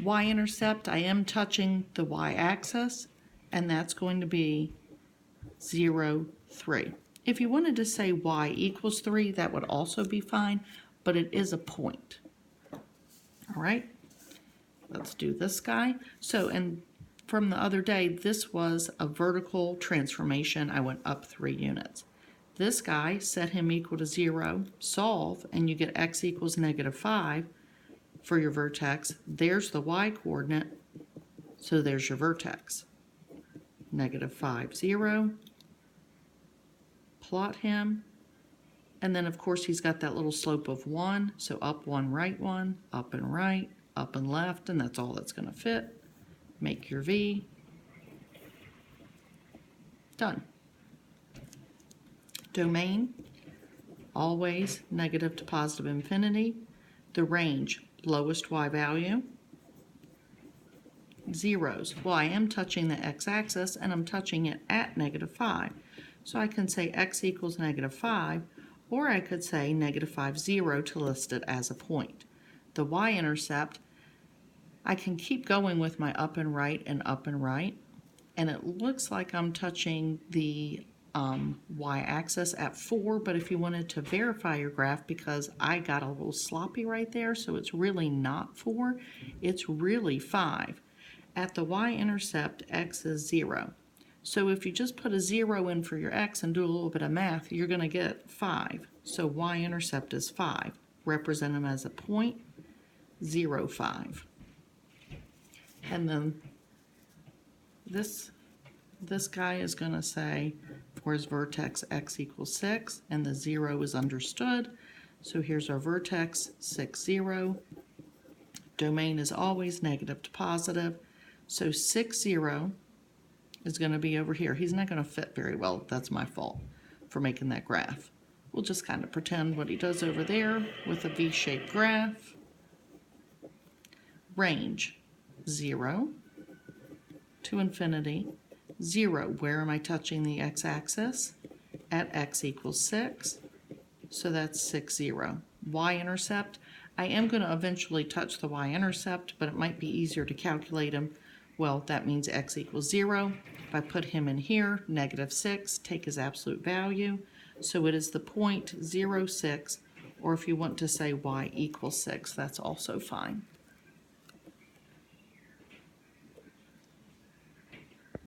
Y-intercept, I am touching the y-axis, and that's going to be 0, 3. If you wanted to say y equals 3, that would also be fine, but it is a point. All right, let's do this guy. So, and from the other day, this was a vertical transformation. I went up 3 units. This guy, set him equal to 0, solve, and you get x equals -5 for your vertex. There's the y-coordinate, so there's your vertex. -5, 0. Plot him, and then of course he's got that little slope of 1, so up 1, right 1, up and right, up and left, and that's all that's going to fit. Make your V. Done. Domain, always negative to positive infinity. The range, lowest y value. Zeros, well, I am touching the x-axis and I'm touching it at -5. So I can say x equals -5, or I could say -5, 0 to list it as a point. The y-intercept, I can keep going with my up and right, and it looks like I'm touching the y-axis at 4, but if you wanted to verify your graph, because I got a little sloppy right there, so it's really not 4, it's really 5. At the y-intercept, x is 0. So if you just put a 0 in for your x and do a little bit of math, you're going to get 5. So y-intercept is 5. Represent them as a point, 0, 5. And then this guy is going to say, for his vertex, x equals 6, and the 0 is understood. So here's our vertex, 6, 0. Domain is always negative to positive. So 6, 0 is going to be over here. He's not going to fit very well. That's my fault for making that graph. We'll just kind of pretend what he does over there with a V-shaped graph. Range, 0 to infinity. 0, where am I touching the x-axis? At x equals 6. So that's 6, 0. Y-intercept, I am going to eventually touch the y-intercept, but it might be easier to calculate him. Well, that means x equals 0. If I put him in here, -6, take his absolute value. So it is the point 0, 6, or if you want to say y equals 6, that's also fine.